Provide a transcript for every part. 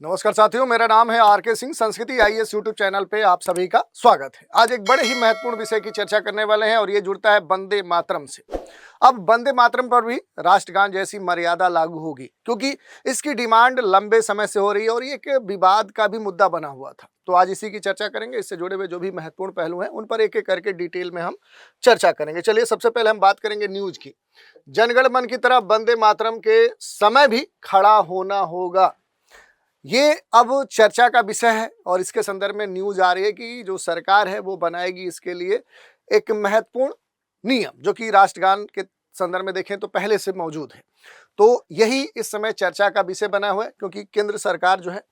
नमस्कार साथियों, मेरा नाम है आर.के. सिंह। संस्कृति आईएएस यूट्यूब चैनल पे आप सभी का स्वागत है। आज एक बड़े ही महत्वपूर्ण विषय की चर्चा करने वाले हैं और ये जुड़ता है वंदे मातरम से। अब वंदे मातरम पर भी राष्ट्रगान जैसी मर्यादा लागू होगी, क्योंकि इसकी डिमांड लंबे समय से हो रही है और ये एक विवाद का भी मुद्दा बना हुआ था। तो आज इसी की चर्चा करेंगे। इससे जुड़े हुए जो भी महत्वपूर्ण पहलू हैं उन पर एक एक करके डिटेल में हम चर्चा करेंगे। चलिए, सबसे पहले हम बात करेंगे न्यूज की। जनगण मन की तरह वंदे मातरम के समय भी खड़ा होना होगा, ये अब चर्चा का विषय है और इसके संदर्भ में न्यूज आ रही है कि जो सरकार है वो बनाएगी इसके लिए एक महत्वपूर्ण नियम, जो कि राष्ट्रगान के संदर्भ में देखें तो पहले से मौजूद है। तो यही इस समय चर्चा का विषय बना हुआ है, क्योंकि केंद्र सरकार जो है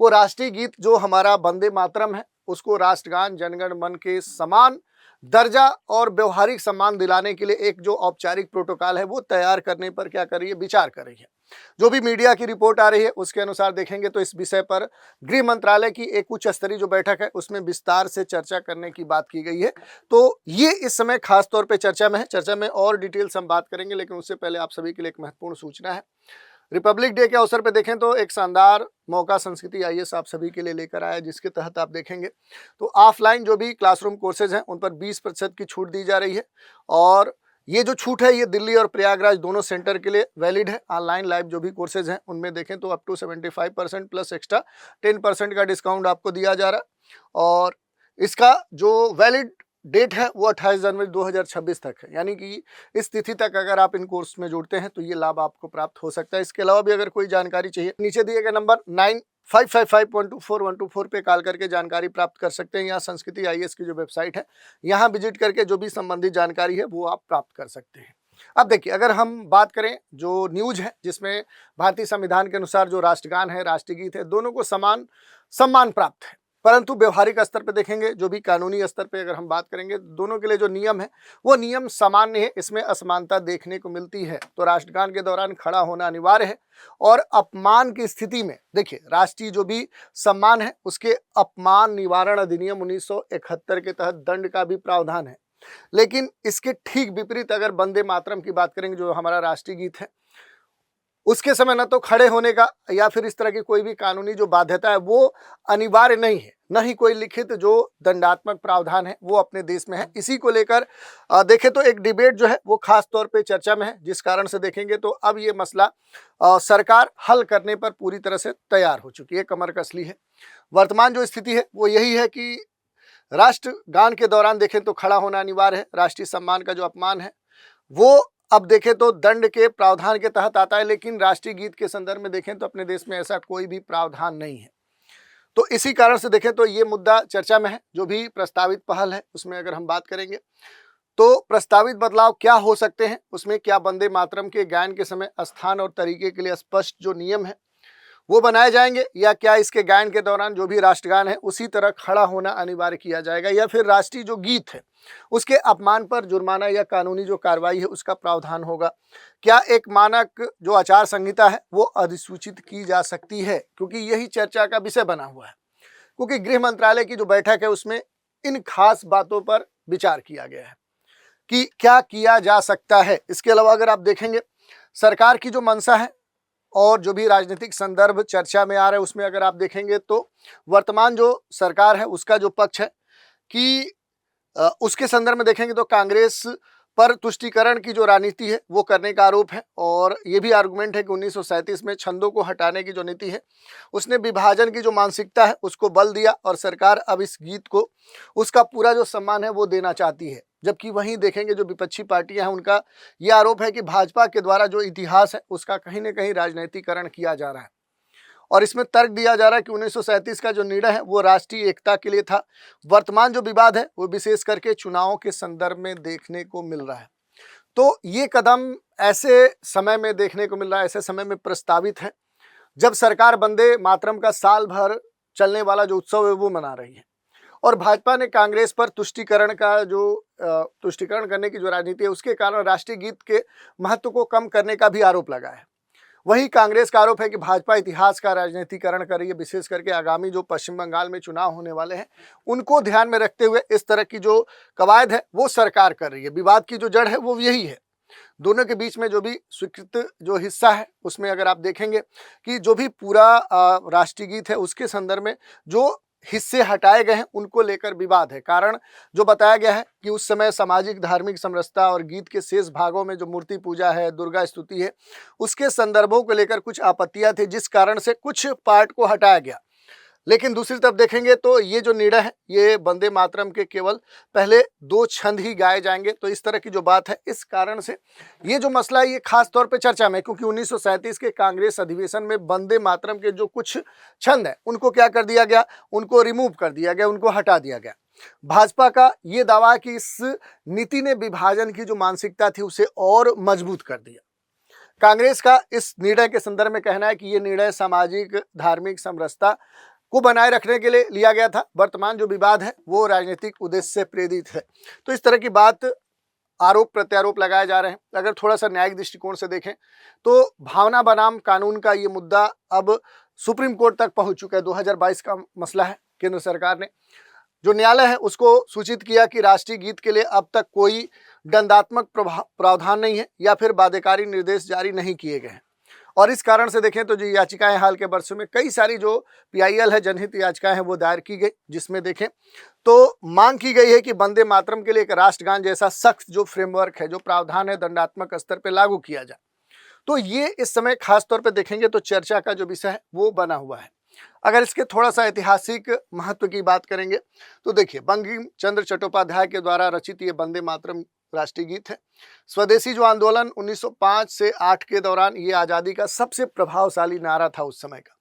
वो राष्ट्रीय गीत जो हमारा वंदे मातरम है उसको राष्ट्रगान जनगण मन के समान दर्जा और व्यवहारिक सम्मान दिलाने के लिए एक जो औपचारिक प्रोटोकॉल है वो तैयार करने पर क्या कर रही है, विचार कर रही है। जो भी मीडिया की रिपोर्ट आ रही है उसके अनुसार देखेंगे तो इस विषय पर गृह मंत्रालय की एक उच्च स्तरीय जो बैठक है उसमें विस्तार से चर्चा करने की बात की गई है। तो ये इस समय खास तौर पे चर्चा में है। चर्चा में और डिटेल्स हम बात करेंगे, लेकिन उससे पहले आप सभी के लिए एक महत्वपूर्ण सूचना है। रिपब्लिक डे के अवसर पर देखें तो एक शानदार मौका संस्कृति आईएएस आप सभी के लिए लेकर आया, जिसके तहत आप देखेंगे तो ऑफलाइन जो भी क्लासरूम कोर्सेज हैं उन पर 20% की छूट दी जा रही है। और ये जो छूट है ये दिल्ली और प्रयागराज दोनों सेंटर के लिए वैलिड है। ऑनलाइन लाइव जो भी कोर्सेज हैं उनमें देखें तो अप टू 75% प्लस एक्स्ट्रा 10% का डिस्काउंट आपको दिया जा रहा है। और इसका जो वैलिड डेट है वो 28 जनवरी 2026 तक है, यानी कि इस तिथि तक अगर आप इन कोर्स में जुड़ते हैं तो ये लाभ आपको प्राप्त हो सकता है। इसके अलावा भी अगर कोई जानकारी चाहिए, नीचे दिए गए नंबर 9555124124 पे कॉल करके जानकारी प्राप्त कर सकते हैं। यहाँ संस्कृति आईएएस की जो वेबसाइट है यहाँ विजिट करके जो भी संबंधित जानकारी है वो आप प्राप्त कर सकते हैं। अब देखिए, अगर हम बात करें जो न्यूज है जिसमें भारतीय संविधान के अनुसार जो राष्ट्रगान है, राष्ट्रीय गीत है, दोनों को समान सम्मान प्राप्त है, परंतु व्यवहारिक स्तर पर देखेंगे, जो भी कानूनी स्तर पे अगर हम बात करेंगे, दोनों के लिए जो नियम है वो नियम सामान्य है, इसमें असमानता देखने को मिलती है। तो राष्ट्रगान के दौरान खड़ा होना अनिवार्य है और अपमान की स्थिति में देखिए राष्ट्रीय जो भी सम्मान है उसके अपमान निवारण अधिनियम 1971 के तहत दंड का भी प्रावधान है। लेकिन इसके ठीक विपरीत अगर वंदे मातरम की बात करेंगे, जो हमारा राष्ट्रीय गीत है, उसके समय न तो खड़े होने का या फिर इस तरह की कोई भी कानूनी जो बाध्यता है वो अनिवार्य नहीं है, न ही कोई लिखित जो दंडात्मक प्रावधान है वो अपने देश में है। इसी को लेकर देखें तो एक डिबेट जो है वो खास तौर पे चर्चा में है, जिस कारण से देखेंगे तो अब ये मसला सरकार हल करने पर पूरी तरह से तैयार हो चुकी है, कमर कस ली है। वर्तमान जो स्थिति है वो यही है कि राष्ट्रगान के दौरान देखें तो खड़ा होना अनिवार्य है। राष्ट्रीय सम्मान का जो अपमान है वो अब देखें तो दंड के प्रावधान के तहत आता है, लेकिन राष्ट्रीय गीत के संदर्भ में देखें तो अपने देश में ऐसा कोई भी प्रावधान नहीं है। तो इसी कारण से देखें तो ये मुद्दा चर्चा में है। जो भी प्रस्तावित पहल है उसमें अगर हम बात करेंगे तो प्रस्तावित बदलाव क्या हो सकते हैं, उसमें क्या वंदे मातरम के गायन के समय स्थान और तरीके के लिए स्पष्ट जो नियम है वो बनाए जाएंगे, या क्या इसके गायन के दौरान जो भी राष्ट्रगान है उसी तरह खड़ा होना अनिवार्य किया जाएगा, या फिर राष्ट्रीय जो गीत है उसके अपमान पर जुर्माना या कानूनी जो कार्रवाई है उसका प्रावधान होगा। क्या एक मानक जो आचार संहिता है वो अधिसूचित की जा सकती है, क्योंकि यही चर्चा का विषय बना हुआ है। क्योंकि गृह मंत्रालय की जो बैठक है उसमें इन खास बातों पर विचार किया गया है कि क्या किया जा सकता है। इसके अलावा अगर आप देखेंगे सरकार की जो मंशा है और जो भी राजनीतिक संदर्भ चर्चा में आ रहा है उसमें अगर आप देखेंगे तो वर्तमान जो सरकार है उसका जो पक्ष है कि उसके संदर्भ में देखेंगे तो कांग्रेस पर तुष्टीकरण की जो राजनीति है वो करने का आरोप है। और ये भी आर्गुमेंट है कि 1937 में छंदों को हटाने की जो नीति है उसने विभाजन की जो मानसिकता है उसको बल दिया और सरकार अब इस गीत को उसका पूरा जो सम्मान है वो देना चाहती है। जबकि वहीं देखेंगे जो विपक्षी पार्टियां हैं उनका ये आरोप है कि भाजपा के द्वारा जो इतिहास है उसका कहीं न कहीं राजनीतिकरण किया जा रहा है। और इसमें तर्क दिया जा रहा है कि 1937 का जो निर्णय है वो राष्ट्रीय एकता के लिए था। वर्तमान जो विवाद है वो विशेष करके चुनावों के संदर्भ में देखने को मिल रहा है। तो ये कदम ऐसे समय में देखने को मिल रहा है, ऐसे समय में प्रस्तावित है जब सरकार वंदे मातरम का साल भर चलने वाला जो उत्सव है वो मना रही है। और भाजपा ने कांग्रेस पर तुष्टीकरण करने की जो राजनीति है उसके कारण राष्ट्रीय गीत के महत्व को कम करने का भी आरोप लगा है। वहीं कांग्रेस का आरोप है कि भाजपा इतिहास का राजनीतिकरण कर रही है, विशेष करके आगामी जो पश्चिम बंगाल में चुनाव होने वाले हैं उनको ध्यान में रखते हुए इस तरह की जो कवायद है वो सरकार कर रही है। विवाद की जो जड़ है वो यही है दोनों के बीच में जो भी स्वीकृत जो हिस्सा है उसमें अगर आप देखेंगे कि जो भी पूरा राष्ट्रीय गीत है उसके संदर्भ में जो हिस्से हटाए गए हैं उनको लेकर विवाद है। कारण जो बताया गया है कि उस समय सामाजिक धार्मिक समरसता और गीत के शेष भागों में जो मूर्ति पूजा है, दुर्गा स्तुति है, उसके संदर्भों को लेकर कुछ आपत्तियां थी, जिस कारण से कुछ पार्ट को हटाया गया। लेकिन दूसरी तरफ देखेंगे तो ये जो निर्णय है ये वंदे मातरम के केवल पहले 2 छंद ही गाए जाएंगे। तो इस तरह की जो बात है, इस कारण से ये जो मसला है ये खास तौर पे चर्चा में है, क्योंकि 1937 के कांग्रेस अधिवेशन में वंदे मातरम के जो कुछ छंद हैं उनको क्या कर दिया गया, उनको रिमूव कर दिया गया, उनको हटा दिया गया। भाजपा का ये दावा है कि इस नीति ने विभाजन की जो मानसिकता थी उसे और मजबूत कर दिया। कांग्रेस का इस निर्णय के संदर्भ में कहना है कि ये निर्णय सामाजिक धार्मिक समरसता को बनाए रखने के लिए लिया गया था। वर्तमान जो विवाद है वो राजनीतिक उद्देश्य से प्रेरित है। तो इस तरह की बात, आरोप प्रत्यारोप लगाए जा रहे हैं। अगर थोड़ा सा न्यायिक दृष्टिकोण से देखें तो भावना बनाम कानून का ये मुद्दा अब सुप्रीम कोर्ट तक पहुंच चुका है। 2022 का मसला है। केंद्र सरकार ने जो न्यायालय है उसको सूचित किया कि राष्ट्रीय गीत के लिए अब तक कोई दंडात्मक प्रावधान नहीं है या फिर बाध्यकारी निर्देश जारी नहीं किए गए हैं। और इस कारण से देखें तो जो याचिकाएं हाल के वर्षों में कई सारी जो PIL है, जनहित याचिकाएं हैं, वो दायर की गई, जिसमें देखें तो मांग की गई है कि वंदे मातरम के लिए एक राष्ट्रगान जैसा सख्त जो फ्रेमवर्क है, जो प्रावधान है, दंडात्मक स्तर पर लागू किया जाए। तो ये इस समय खास तौर पर देखेंगे तो चर्चा का जो विषय है वो बना हुआ है। अगर इसके थोड़ा सा ऐतिहासिक महत्व की बात करेंगे तो देखिए, बंकिम चंद्र चट्टोपाध्याय के द्वारा रचित ये वंदे मातरम राष्ट्रीय गीत है। स्वदेशी जो आंदोलन 1905 से 8 के दौरान ये आज़ादी का सबसे प्रभावशाली नारा था उस समय का।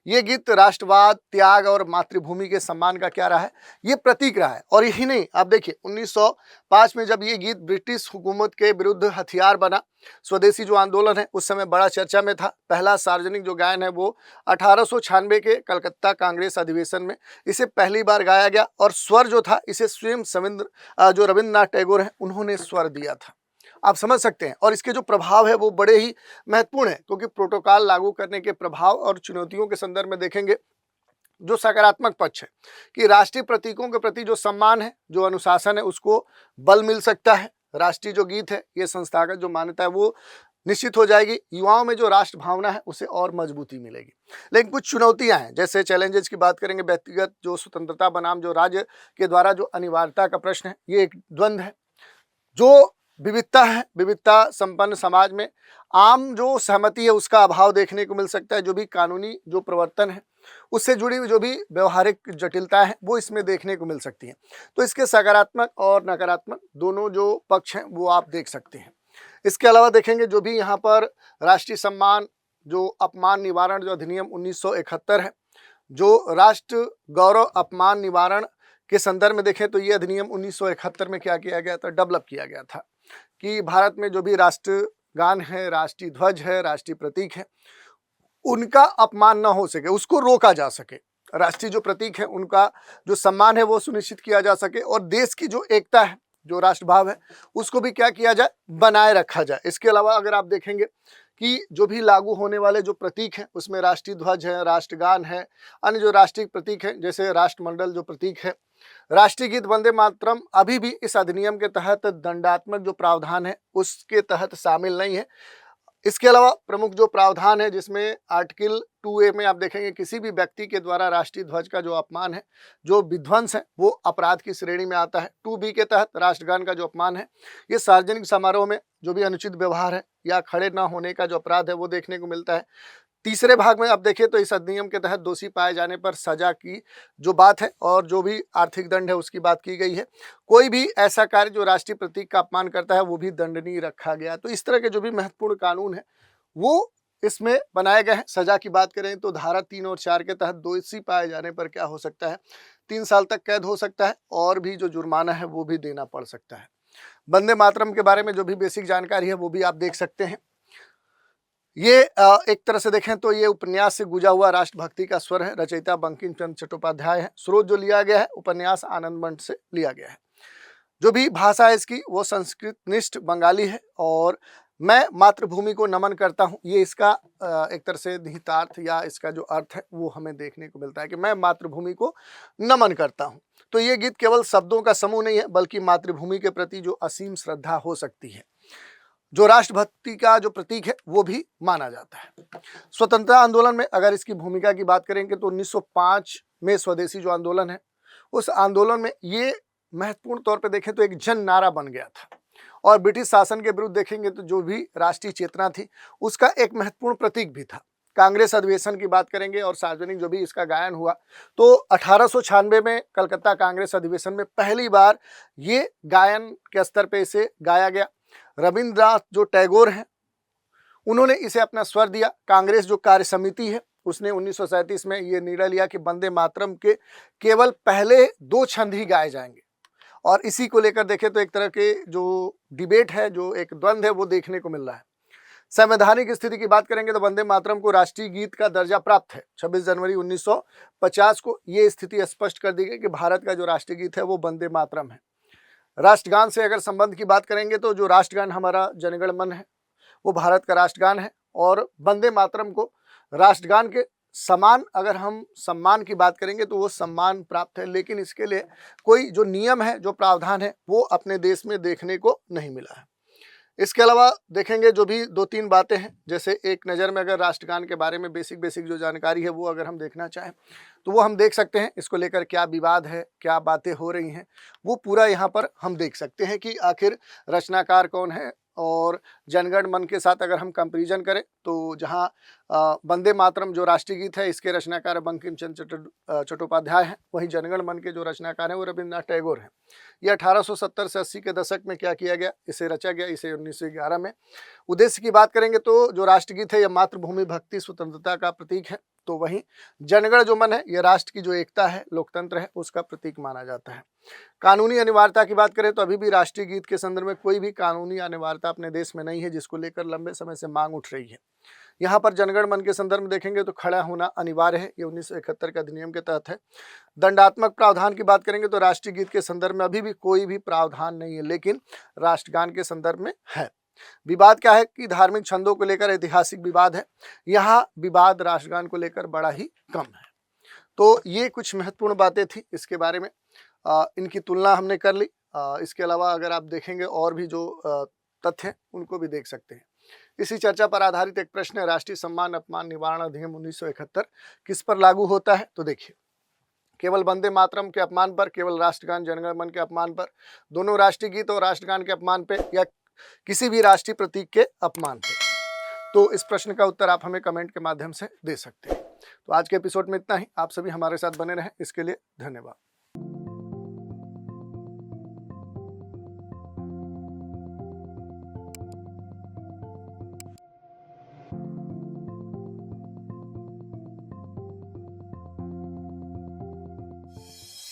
ये गीत राष्ट्रवाद, त्याग और मातृभूमि के सम्मान का क्या रहा है, ये प्रतीक रहा है। और यही नहीं, आप देखिए 1905 में जब ये गीत ब्रिटिश हुकूमत के विरुद्ध हथियार बना, स्वदेशी जो आंदोलन है उस समय बड़ा चर्चा में था। पहला सार्वजनिक जो गायन है वो 1896 के कलकत्ता कांग्रेस अधिवेशन में इसे पहली बार गाया गया। और स्वर जो था इसे स्वयं जो रविंद्रनाथ टैगोर हैं उन्होंने स्वर दिया था। आप समझ सकते हैं। और इसके जो प्रभाव है वो बड़े ही महत्वपूर्ण है, क्योंकि प्रोटोकॉल लागू करने के प्रभाव और चुनौतियों के संदर्भ में देखेंगे जो सकारात्मक पक्ष है कि राष्ट्रीय प्रतीकों के प्रति जो सम्मान है, जो अनुशासन है, उसको बल मिल सकता है। राष्ट्रीय जो गीत है, ये संस्थागत जो मान्यता है वो निश्चित हो जाएगी। युवाओं में जो राष्ट्र भावना है उसे और मजबूती मिलेगी। लेकिन कुछ चुनौतियां हैं, जैसे चैलेंजेस की बात करेंगे, व्यक्तिगत जो स्वतंत्रता बनाम जो राज्य के द्वारा जो अनिवार्यता का प्रश्न है, ये एक द्वंद्व है। जो विविधता है, विविधता संपन्न समाज में आम जो सहमति है उसका अभाव देखने को मिल सकता है। जो भी कानूनी जो प्रवर्तन है उससे जुड़ी हुई जो भी व्यवहारिक जटिलता है वो इसमें देखने को मिल सकती है। तो इसके सकारात्मक और नकारात्मक दोनों जो पक्ष हैं वो आप देख सकते हैं। इसके अलावा देखेंगे जो भी यहाँ पर राष्ट्रीय सम्मान, जो अपमान निवारण जो अधिनियम 1971 है, जो राष्ट्र गौरव अपमान निवारण के संदर्भ में देखें तो ये अधिनियम 1971 में क्या किया गया था, डेवलप किया गया था कि भारत में जो भी राष्ट्रगान है, राष्ट्रीय ध्वज है, राष्ट्रीय प्रतीक है, उनका अपमान न हो सके, उसको रोका जा सके। राष्ट्रीय जो प्रतीक है उनका जो सम्मान है वो सुनिश्चित किया जा सके। और देश की जो एकता है, जो राष्ट्रभाव है, उसको भी क्या किया जाए, बनाए रखा जाए। इसके अलावा अगर आप देखेंगे कि जो भी लागू होने वाले जो प्रतीक हैं उसमें राष्ट्रीय ध्वज है, राष्ट्रगान है, अन्य जो राष्ट्रीय प्रतीक हैं जैसे राष्ट्रमंडल जो प्रतीक है, राष्ट्रीय गीत वंदे मातरम अभी भी इस अधिनियम के तहत दंडात्मक जो प्रावधान है उसके तहत शामिल नहीं है। इसके अलावा प्रमुख जो प्रावधान है, जिसमें आर्टिकल 2A में आप देखेंगे किसी भी व्यक्ति के द्वारा राष्ट्रीय ध्वज का जो अपमान है, जो विध्वंस है, वो अपराध की श्रेणी में आता है। 2B के तहत राष्ट्रगान का जो अपमान है, ये सार्वजनिक समारोह में जो भी अनुचित व्यवहार है या खड़े न होने का जो अपराध है वो देखने को मिलता है। तीसरे भाग में आप देखें तो इस अधिनियम के तहत दोषी पाए जाने पर सजा की जो बात है और जो भी आर्थिक दंड है उसकी बात की गई है। कोई भी ऐसा कार्य जो राष्ट्रीय प्रतीक का अपमान करता है वो भी दंडनीय रखा गया। तो इस तरह के जो भी महत्वपूर्ण कानून है वो इसमें बनाए गए हैं। सजा की बात करें तो धारा 3 और 4 के तहत दोषी पाए जाने पर क्या हो सकता है, 3 साल तक कैद हो सकता है और भी जो जुर्माना है वो भी देना पड़ सकता है। वंदे मातरम के बारे में जो भी बेसिक जानकारी है वो भी आप देख सकते हैं। ये एक तरह से देखें तो ये उपन्यास से गुजा हुआ राष्ट्रभक्ति का स्वर है। रचयिता बंकिम चंद्र चट्टोपाध्याय है। स्रोत जो लिया गया है उपन्यास आनंद मंच से लिया गया है। जो भी भाषा है इसकी वो संस्कृत निष्ठ बंगाली है। और मैं मातृभूमि को नमन करता हूँ, ये इसका एक तरह से निहितार्थ या इसका जो अर्थ है वो हमें देखने को मिलता है कि मैं मातृभूमि को नमन करता हूँ। तो ये गीत केवल शब्दों का समूह नहीं है बल्कि मातृभूमि के प्रति जो असीम श्रद्धा हो सकती है। जो राष्ट्रभक्ति का जो प्रतीक है वो भी माना जाता है। स्वतंत्रता आंदोलन में अगर इसकी भूमिका की बात करेंगे तो 1905 में स्वदेशी जो आंदोलन है, उस आंदोलन में ये महत्वपूर्ण तौर पे देखें तो एक जन नारा बन गया था और ब्रिटिश शासन के विरुद्ध देखेंगे तो जो भी राष्ट्रीय चेतना थी उसका एक महत्वपूर्ण प्रतीक भी था। कांग्रेस अधिवेशन की बात करेंगे और सार्वजनिक जो भी इसका गायन हुआ तो 1896 में कलकत्ता कांग्रेस अधिवेशन में पहली बार ये गायन के स्तर पे इसे गाया गया। रविंद्रनाथ जो टैगोर हैं उन्होंने इसे अपना स्वर दिया। कांग्रेस जो कार्य समिति है उसने 1937 में ये निर्णय लिया कि वंदे मातरम के केवल पहले 2 छंद ही गाए जाएंगे और इसी को लेकर देखें तो एक तरह के जो डिबेट है, जो एक द्वंद्व है वो देखने को मिल रहा है। संवैधानिक स्थिति की बात करेंगे तो वंदे मातरम को राष्ट्रीय गीत का दर्जा प्राप्त है। 26 जनवरी 1950 को ये स्थिति स्पष्ट कर दी गई कि भारत का जो राष्ट्रीय गीत है वो वंदे मातरम है। राष्ट्रगान से अगर संबंध की बात करेंगे तो जो राष्ट्रगान हमारा जनगण मन है वो भारत का राष्ट्रगान है और वंदे मातरम को राष्ट्रगान के समान अगर हम सम्मान की बात करेंगे तो वो सम्मान प्राप्त है, लेकिन इसके लिए कोई जो नियम है, जो प्रावधान है वो अपने देश में देखने को नहीं मिला है। इसके अलावा देखेंगे जो भी 2-3 बातें हैं, जैसे एक नज़र में अगर राष्ट्रगान के बारे में बेसिक जो जानकारी है वो अगर हम देखना चाहें तो वो हम देख सकते हैं। इसको लेकर क्या विवाद है, क्या बातें हो रही हैं, वो पूरा यहाँ पर हम देख सकते हैं कि आखिर रचनाकार कौन है। और जनगण मन के साथ अगर हम कंपैरिजन करें तो जहाँ वंदे मातरम जो राष्ट्रीय गीत है इसके रचनाकार बंकिम चंद्र चट्टोपाध्याय हैं, वहीं जनगण मन के जो रचनाकार हैं वो रविंद्रनाथ टैगोर हैं। ये 1870 से 80 के दशक में क्या किया गया, इसे रचा गया, इसे 1911 में। उद्देश्य की बात करेंगे तो जो राष्ट्रगीत है यह मातृभूमि भक्ति स्वतंत्रता का प्रतीक है, तो वहीं जनगण जो मन है यह राष्ट्र की जो एकता है, लोकतंत्र है, उसका प्रतीक माना जाता है। कानूनी अनिवार्यता की बात करें तो अभी भी राष्ट्रीय गीत के संदर्भ में कोई भी कानूनी अनिवार्यता अपने देश में नहीं है, जिसको लेकर लंबे समय से मांग उठ रही है। यहाँ पर जनगण मन के संदर्भ में देखेंगे तो खड़ा होना अनिवार्य है, ये 1971 के अधिनियम के तहत है। दंडात्मक प्रावधान की बात करेंगे तो राष्ट्रीय गीत के संदर्भ में अभी भी कोई भी प्रावधान नहीं है, लेकिन राष्ट्रगान के संदर्भ में है। विवाद क्या है कि धार्मिक छंदों को लेकर ऐतिहासिक विवाद है, यहाँ विवाद राष्ट्रगान को लेकर बड़ा ही कम है। तो ये कुछ महत्वपूर्ण बातें थी इसके बारे में, इनकी तुलना हमने कर ली। इसके अलावा अगर आप देखेंगे और भी जो तथ्य हैं उनको भी देख सकते हैं। इसी चर्चा पर आधारित एक प्रश्न है, राष्ट्रीय सम्मान अपमान निवारण अधिनियम 1971 किस पर लागू होता है? तो देखिए, केवल वंदे मातरम के अपमान पर, केवल राष्ट्रगान जनगण मन के अपमान पर, दोनों राष्ट्रीय गीत और राष्ट्रगान के अपमान पे, या किसी भी राष्ट्रीय प्रतीक के अपमान पे? तो इस प्रश्न का उत्तर आप हमें कमेंट के माध्यम से दे सकते हैं। तो आज के एपिसोड में इतना ही। आप सभी हमारे साथ बने रहें, इसके लिए धन्यवाद।